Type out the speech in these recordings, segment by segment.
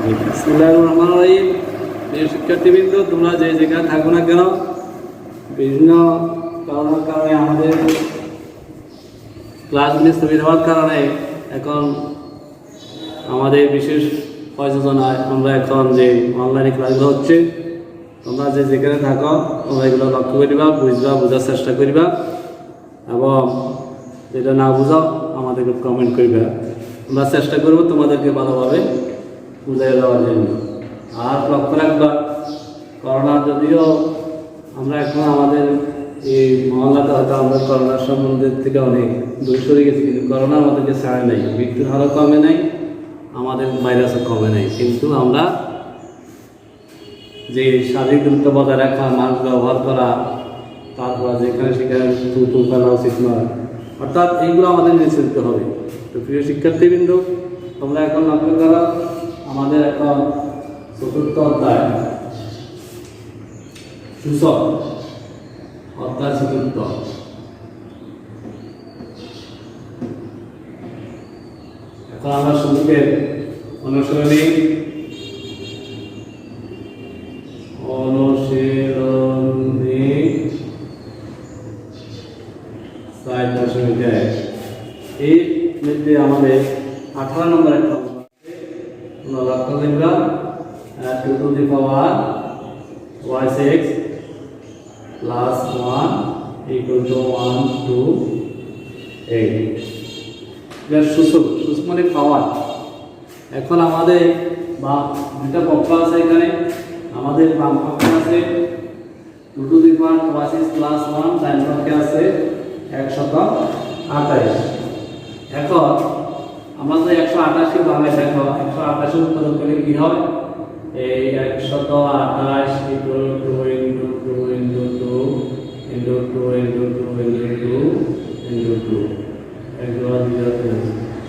বিসমিল্লাহির রহমানির রহিম। প্রিয় শিক্ষার্থীবৃন্দ, তোমরা যে জায়গায় থাকো না কেন, বিভিন্ন কারণের কারণে আমাদের ক্লাসগুলি স্থগিত হওয়ার কারণে এখন আমাদের বিশেষ প্রযোজনায় আমরা এখন যে অনলাইনে ক্লাসগুলো হচ্ছে, তোমরা যে যেখানে থাকো তোমরা এগুলো লক্ষ্য করিবা, বুঝবা, বোঝার চেষ্টা করিবা এবং যেটা না বুঝাও আমাদেরকে কমেন্ট করিবা। আমরা চেষ্টা করবো তোমাদেরকে ভালোভাবে বুঝাই দেওয়ার জন্য। আর লক্ষ্য রাখবা, করোনা যদিও আমরা এখন আমাদের এই মহল্লাতে হয়তো আমরা করোনার সম্বন্ধে থেকে অনেক দূরে সরে গেছি, কিন্তু করোনা আমাদেরকে ছাড়ে নাই, মৃত্যুর হারও কমে নাই, আমাদের ভাইরাসও কমে নাই। কিন্তু আমরা যে শারীরিক দূরত্ব বজায় রাখা, মাস্ক ব্যবহার করা, তারপর যেখানে সেখানে থুতু ফেলা উচিত নয়, অর্থাৎ এইগুলো আমাদের মেনে চলতে হবে। তো প্রিয় শিক্ষার্থীবৃন্দ, তোমরা এখন লক্ষ্য করো, আমাদের এখন চতুর্থ অধ্যায় সূচক, অধ্যায় চতুর্থ। এখন আমরা সূচকের অনুসরণে এই মধ্যে আমাদের 18 নম্বর একটা লক্ষ্য করবা, 2 to the power y6 plus 1 equal to 1 to 8। এর সূচক মানে পাওয়ার। এখন আমাদের দুটা পক্ষ আছে, এখানে আমাদের বাম পক্ষে আছে 2 to the power y6 plus 1, ডান পক্ষে আছে 128। এখন আমরা তো 128 ভাঙে দেখো, 128 উৎপাদন করলে কি হয়, এই 128 equal to 2 into 2 into 2 into 2 into 2 into 2 into 2 1 2 3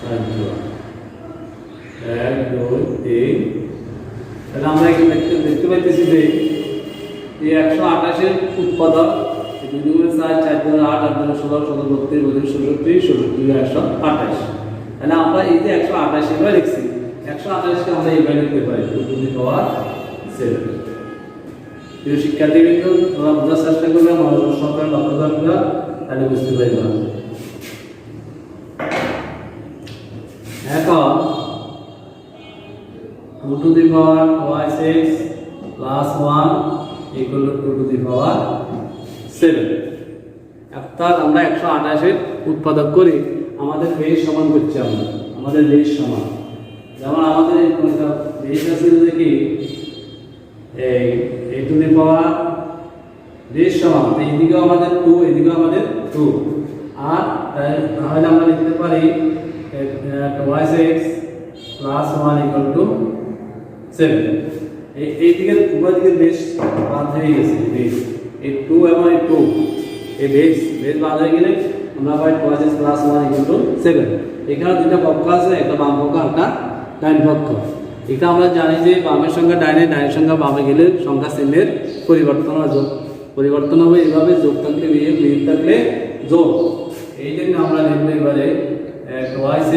4 1 2 3। তাহলে আমরা কি দেখতে পাইতেছি যে এই 128 এর উৎপাদক 2 2 4 4 2 8 8 2 16 17 32 32 66 128। তাহলে আমরা এই যে 128 এর লিখছি, 128 কে আমরা এইভাবে লিখতে পারি 2 to the power 7। প্রিয় শিক্ষার্থীবৃন্দ, তোমরা বোঝার চেষ্টা করবে, মনোযোগ সহকারে লক্ষ্য করবে, তাহলে বুঝতে পারবে। এখন 2 to the power y6 plus 1 equal to 2 to the power 7। অর্থাৎ আমরা 128 এর উৎপাদক করি, আমাদের বেস সমান করছি, আমাদের বেস সমান। যেমন আমাদের এই বেস আছে কি, এই টু দি পাওয়ার বেস সমান, এইদিকেও আমাদের 2, এইদিকেও আমাদের 2, আর তাহলে আমরা লিখতে পারি y6 plus 1 equal to 7। এই দিকের উভয় দিকের বেস বাদ হয়ে গেছে, বেস এই 2 এবং এই 2, এই বেস বাদ হয়ে গেলে আমরা পাই y6 plus 1 equal to 7। এখানে দুটো পক্ষ আছে, একটা বাম পক্ষ আর একটা ডান পক্ষ। এটা আমরা জানি যে বামের সংখ্যা ডাইনে, ডাইনের সংখ্যা বামে গেলে সংখ্যা চিহ্নের পরিবর্তন হবে। এইভাবে যোগ থাকলে বিয়োগ, বিয়োগ থাকলে যোগ। এই জন্য আমরা লিখব এবারে y6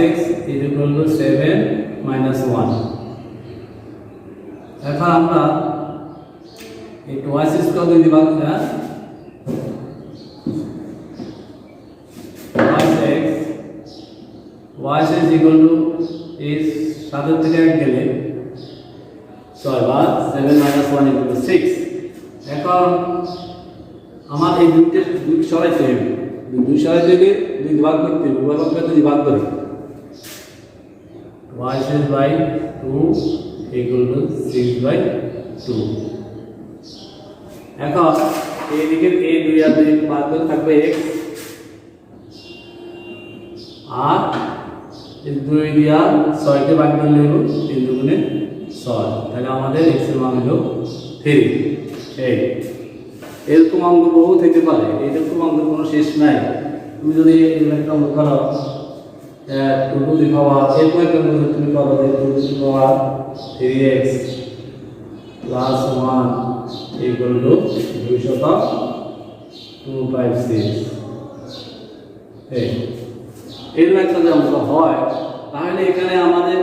is equal to 7 minus 1। এখন আমরা এই y6 কে দুই দিয়ে ভাগ করব, y6 equal to is 7 থেকে 1 গেলে 6 বা 7 minus 1 equal to 6। এখন আমার এই দুই সরাইতে হবে, দুই সরাইতে গেলে দুই ভাগ করতে হবে, উভয় পক্ষে দুই ভাগ করে y6 by 2 equal to 6 by 2। এখন এই দিকে এই দুই আর দুই ভাগ করে থাকবে x, আর এই 2 দিয়া 6 কে ভাগ করলে হলো 3 দুগুণে 6, তাহলে আমাদের x এর মান হলো 3। এরকম অঙ্ক বহু থেকে পারে, এরকম অঙ্ক কোনো শেষ নাই। তুমি যদি একটা অঙ্ক করো 2 to the power, এরকম একটা অঙ্ক তুমি করো 2 to the power 3x plus 1 equal to 256। এরকম একটা যদি অঙ্ক হয়, তাহলে এখানে আমাদের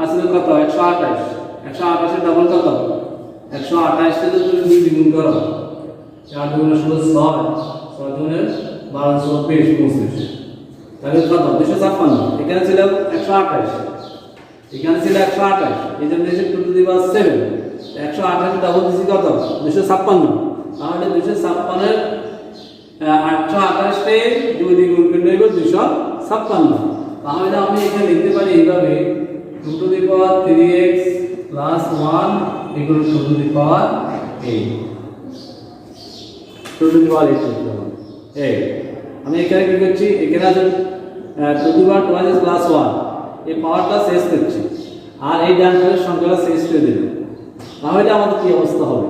আসলে কত 128, 128 এর ডাবল কত? 128 কে যদি তুমি 2 দ্বিগুণ করো 4 দুগুণে 16 6 6 দুগুণে 12 24 25 তাহলে কত? 256। এখানে ছিল 128, এখানে ছিল 128, এই জন্য এসে 2 টু দি পাওয়ার 7। 128 ডাবল দিছি কত? 256। তাহলে 256 এর 128 কে 2 দ্বিগুণ করলে হবে 256। তাহলে আমি এখানে লিখতে পারি এইভাবে 2 to the power 3x plus 1 equal to 2 to the power 8। 2 to the power 8 লিখলাম। এই আমি এখানে কি করছি? এখানে আছে 2 টু দি পাওয়ার 2 প্লাস 1, এই পাওয়ারটা শেষ করছি আর এই ডান পাশের সংখ্যাটা শেষ করে দিলাম। তাহলে আমাদের কি অবস্থা হবে?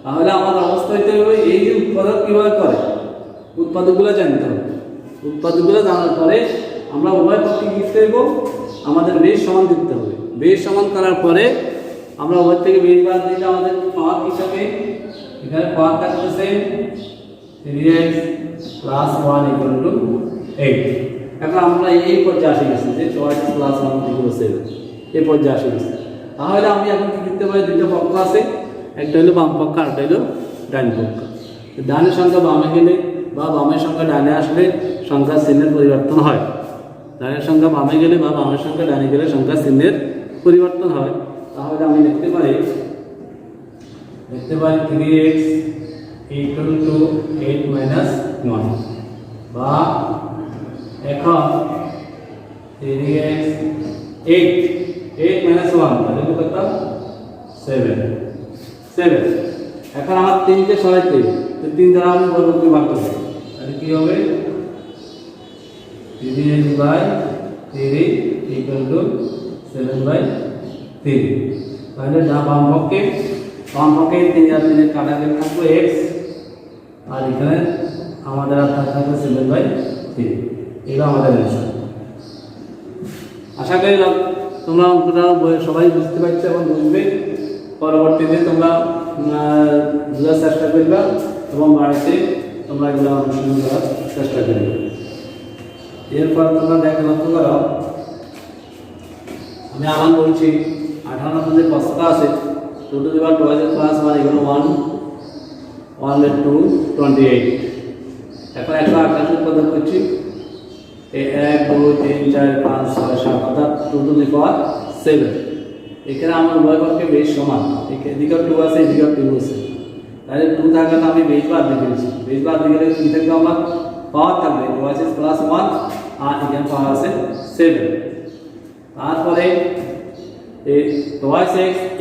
তাহলে আমাদের অবস্থা হইতে হবে এই যে উৎপাদক কিভাবে করে, উৎপাদকগুলো জানতে হবে। উৎপাদকগুলো জানার পরে আমরা উভয় পক্ষে কি করব? আমাদের বেশ সমান করতে হবে। বেশ সমান করার পরে আমরা উভয় থেকে বেশ বাদ দিলে আমাদের পাওয়ার হিসাবে এখানে পাওয়ার থাকতেছে 3x প্লাস 1 ইকুয়াল টু 8। এখন আমরা এই পর্যায়ে আসে গেছি যে 4x প্লাস 1 ইকুয়াল টু 7, এই পর্যায়ে আসে গেছি। তাহলে আমি এখন কি করতে পারি? দুটো পক্ষ আছে, একটা হলো বাম পক্ষ আর একটা হলো ডান পক্ষ। ডানের সংখ্যা বামে গেলে বা বামের সংখ্যা ডানে আসলে সংখ্যার চিহ্নের পরিবর্তন হয়। ডানের সংখ্যা বামে গেলে বা বামের সংখ্যা ডানে গেলে সংখ্যার চিহ্নের পরিবর্তন হয়। তাহলে আমি লিখতে পারি 3x ইকুয়াল টু 8 মাইনাস 1, বা এখন 3x 8 মাইনাস 1 তাহলে কত? 7। এখন আমার 3 কে সরাইতে, তো 3 দ্বারা আমি বর্গকে ভাগ করব, তাহলে কি হবে? 3x by 3 equal to 7/3। তাহলে বাম পক্ষে 3 আর 3 কাটাকে থাকবে x, আর এখানে আমাদের আর থাকবে 7/3। এটা আমাদের অ্যান্সার। আশা করি তোমরা অঙ্কটা সবাই বুঝতে পারছো এবং বুঝবে। পরবর্তীতে তোমরা বোঝার চেষ্টা করবে এবং বাড়িতে তোমরা এগুলো অনুশীলন করার চেষ্টা করবে। এরপর তোমরা লক্ষ্য করো, আমি আবার বলছি 58 নম্বর যে প্রশ্নটা আছে 2 to the power 2 plus 1 equal 1 2 28। এখন 128 উৎপাদক করছি, এই 1 2 3 4 5 6 7 অর্থাৎ 2 টু দি পাওয়ার 7। এখানে আমার উভয় পক্ষে বেশ সমান, এদিকে 2 আছে এদিকে 2 আছে, তাহলে 2 থাকলে আমি বেশ বাদ দিয়ে দিয়েছি। বেশ বাদ দিয়ে গেলে কি থাকবে? আমার পাওয়ার থাকবে 2 প্লাস 1 আর এখানে পাওয়ার আছে 7। তারপরে এই 2x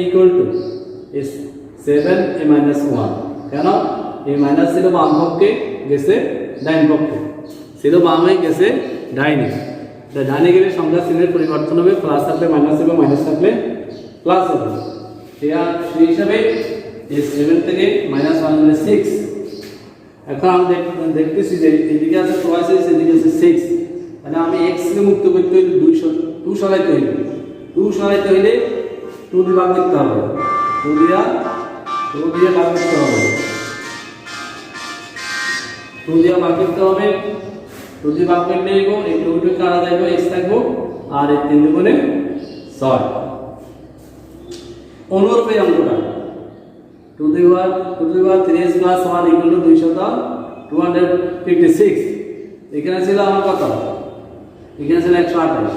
equal to 7a minus 1। কেন? এই মাইনাস ছিল বাম পক্ষে, গেছে ডাইন পক্ষে, ছিল বামে গেছে ডাইনে। ডাইনে গেলে সংখ্যা চিহ্নের পরিবর্তন হবে, প্লাস থাকলে মাইনাস হবে, মাইনাস থাকলে প্লাস হবে। সেই হিসাবে এই 7 থেকে মাইনাস 1 হলে 6। এখন আমি দেখতেছি যে এদিকে আছে 2 এদিকে আছে 6, মানে আমি x কে মুক্ত করতে হইলে 2 সরাইতে হইবে। 2 সরাইতে হইলে 2 দিয়ে ভাগ করতে হবে, 2 দিয়ে ভাগ করতে হবে, 2 দিয়ে ভাগ করতে হবে। 2 দিয়ে ভাগ করলে এগো এই 2 কে কাটা যাবে, x থাকবো, আর এই 3 দুগুণে 6। অনুরূপ এই অঙ্কটা 2 to the power 3x plus 1 equal two 256। এখানে ছিল আমার কত? এখানে ছিল 128,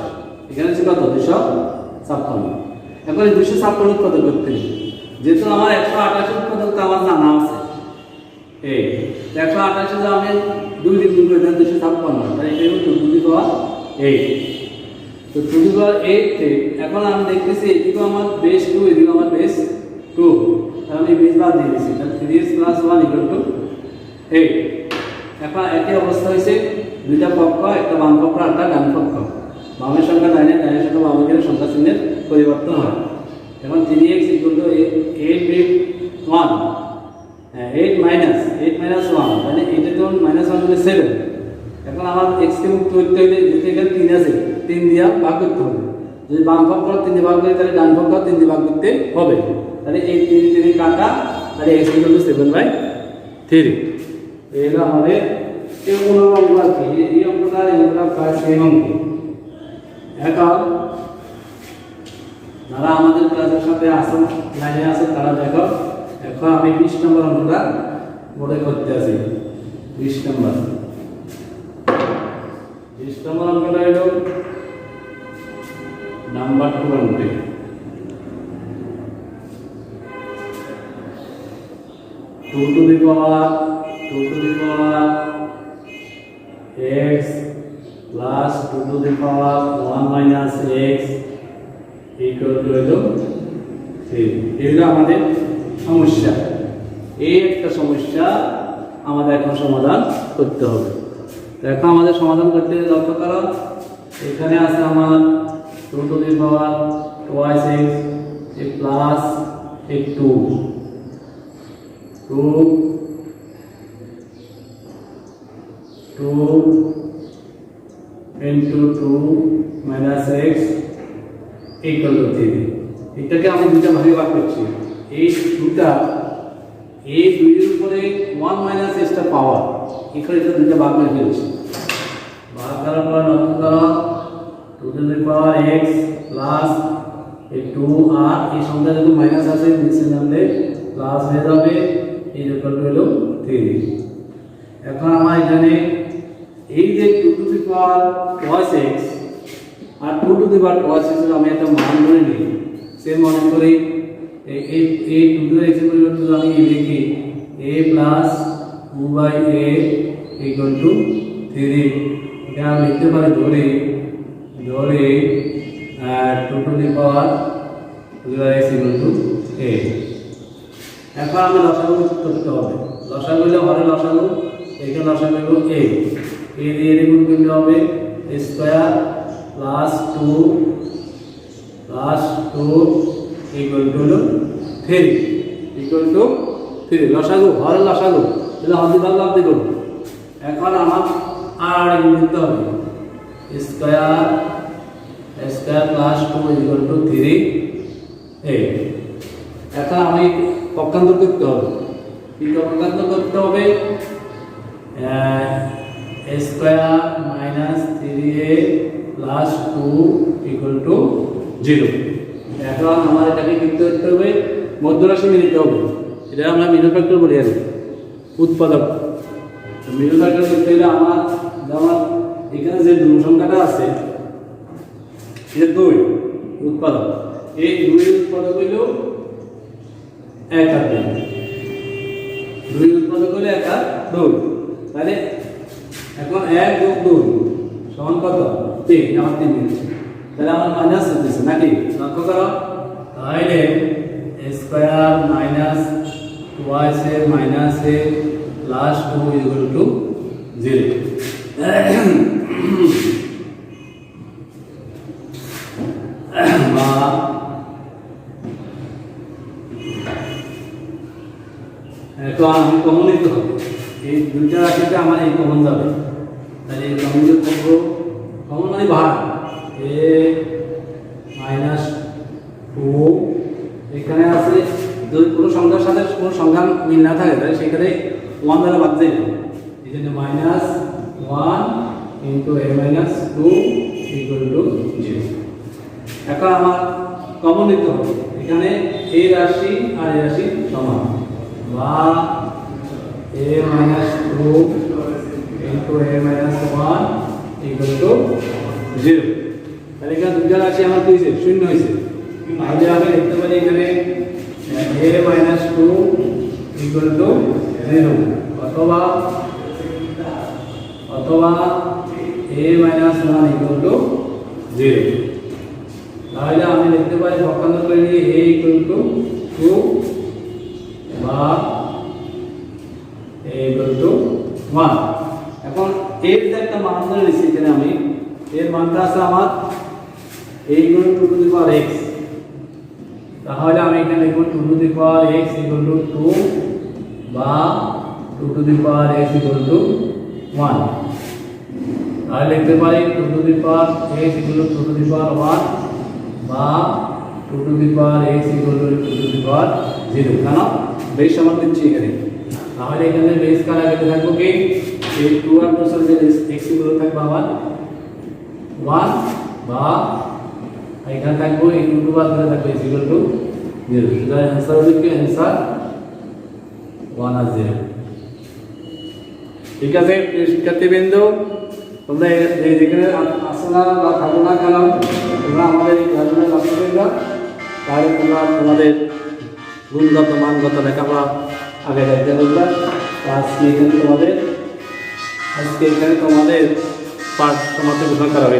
এখানে ছিল কত? 256। এখন এই 256 উৎপাদক করতে হবে, যেহেতু আমার 128 উৎপাদক তো আমার জানা আছে। এই 128 যে আমি 2 দ্বিগুণ করে দেন 256, তাই এটা হলো 2 টু দি পাওয়ার 8। তো 2 টু দি পাওয়ার 8 তে এখন আমি দেখতেছি এদিকে আমার বেস 2, এদিকে আমার বেস 2, তাহলে আমি বেস বাদ দিয়ে দিয়েছি, তাহলে 3x প্লাস 1 ইকুয়াল টু 8। এখন একই অবস্থা হয়েছে, দুইটা পক্ষ, একটা বাম পক্ষ আর একটা ডান পক্ষ। বামের সংখ্যা ডাইনে, ডাইনের সংখ্যা বামে গেলে সংখ্যা চিহ্নের পরিবর্তন হয়। এখন 3x ইকুয়াল টু 8 মাইনাস 1, তাহলে এটা তো মাইনাস 1 হলে 7। এখন আমার x কে মুক্ত করতে হলে যেহেতু এখানে 3 আছে, 3 দিয়ে ভাগ করতে হবে। যদি বাম পক্ষ 3 দিয়ে ভাগ করি তাহলে ডান পক্ষ 3 দিয়ে ভাগ করতে হবে, তাহলে এই 3 কাটা, তাহলে x ইকুয়াল টু 7/3। এই হলো আমাদের এই অঙ্ক আর কি, এই অঙ্কটা প্রায় সেম অঙ্ক। এখন যারা আমাদের ক্লাসের সাথে লাইনে আছে তারা দেখো। এখন আমি 20 নম্বর অঙ্কটা বোর্ডে করতে আছি। 20 নম্বর অঙ্কটা হলো number 20। 2 to the power x plus 2 to the power 1 minus x equal to 3। এটা আমাদের সমস্যা। এই একটা সমস্যা আমাদের এখন সমাধান করতে হবে। তো এখন আমাদের সমাধান করতে লক্ষ্য করো, এখানে আছে আমার 2 to the power twice x plus a 2 into 2 minus x equal to 3। এটাকে আমি দুইটা ভাগে ভাগ করছি। এই দুটা এই দুইয়ের উপরে 1 minus x টা পাওয়ার, এখানে এটা দুইটা ভাগ করে ফেলছি। ভাগ করার পর লক্ষ্য করো 2 to the power x plus এই 2 আর এই সংখ্যা যখন মাইনাস আছে নিচে নামলে প্লাস হয়ে যাবে, এই ইকুয়াল টু হলো 3। এখন আমার এখানে এই যে 2 to the power cos x R 2 to the power cos x আমি একটা মান ধরে নিই। সে মনে করি এই 2 to x এর পরিবর্তে আমি লিখি a plus 2/a equal to 3। এটা আমি লিখতে পারি ধরে 2 to the power x equal to a। এখন আমি লসাগু করতে হবে। লসাগু হলে হরে লসাগু, এখানে লসাগু হলো a দিয়ে গুণ করতে হবে স্কয়ার প্লাস 2 ইকুয়াল টু হলো 3 লসাগু হরে লসাগু তাহলে হরে ভাগ লাভ করব। এখন আমার আর গুণ করতে হবে square plus 2 equal to 3a। এখন আমি পক্ষান্তর করতে হবে। কি পক্ষান্তর করতে হবে? Square minus 3a plus 2 equal to 0। এখন আমার এটাকে কি করতে হবে? মধ্যরাশি নিতে হবে। এটা আমরা মিডল ফ্যাক্টর বলি আর উৎপাদক। মিডল ফ্যাক্টর করতে হলে আমার যেমন এখানে যে দুই সংখ্যাটা আছে এটা 2 উৎপাদক, এই 2 এর উৎপাদক হইল 1 আর 2, 2 উৎপাদক হলে 1 আর 2। তাহলে এখন 1 যোগ 2 সমান কত? 3। আমার 3 মিনিট, তাহলে আমার মাইনাস হচ্ছে নাকি? লক্ষ্য করো, তাহলে square minus twice A minus A plus 2 equal to 0। বা এখন আমি কমন নিতে হবে। এই দুইটা রাশিতে আমার এই কমন যাবে, তাহলে এই কমন করবো। কমন মানে ভাগ এ মাইনাস 2 এখানে আছে। যদি কোনো সংখ্যার সাথে কোনো সংখ্যা মিল না থাকে তাহলে সেখানে 1 দ্বারা বাদ যায় না। এই জন্য minus 1 into a minus 2 equal to 0। এখন আমার কমন নিতে হবে। এখানে a রাশি আর a রাশি সমান, বা a minus 2 into a minus 1 equal to 0। তাহলে এখানে দুইটা রাশি আমার কি হয়েছে? শূন্য হয়েছে। তাহলে আমি লিখতে পারি এখানে a minus 2 equal to 0 অথবা a minus 1 equal to 0। তাহলে আমি লিখতে পারি পক্ষান্তর করে নিয়ে a equal to 2 বা a equal to 1। এখন এর যে একটা মান ধরে নিচ্ছি এখানে আমি, এর মানটা আছে আমার a equal to 2 to the power x। তাহলে আমি এখানে লিখব 2 to the power x equal to 2 বা 2 to the power x equal to 1। তাহলে লিখতে পারি 2 to the power x equal to 2 to the power 1 বা 2 to the power x equal to 2 to the power 0। কেন? বেশ সমান দিচ্ছি এখানে। তাহলে এখানে বেস কার আগে থাকবে কি? এই 2 আর 2 সাথে x গুলো থাকবে আবার 1 বা এখানে থাকবে এই 2 বাদ করে থাকবে x equal to 0 সুতরাং অ্যান্সার হবে কি অ্যান্সার 1 আর 0 ঠিক আছে শিক্ষার্থীবৃন্দ তোমরা যেখানে আসো না বা থাকো না কেন তোমরা আমাদের এই ক্লাসগুলো লক্ষ্য করবে তাহলে তোমরা তোমাদের গুণগত মানগত লেখাপড়া আগে রাখতে পারবে আজকে এখানে তোমাদের পাঠ সমাপ্তি ঘোষণা করা হবে।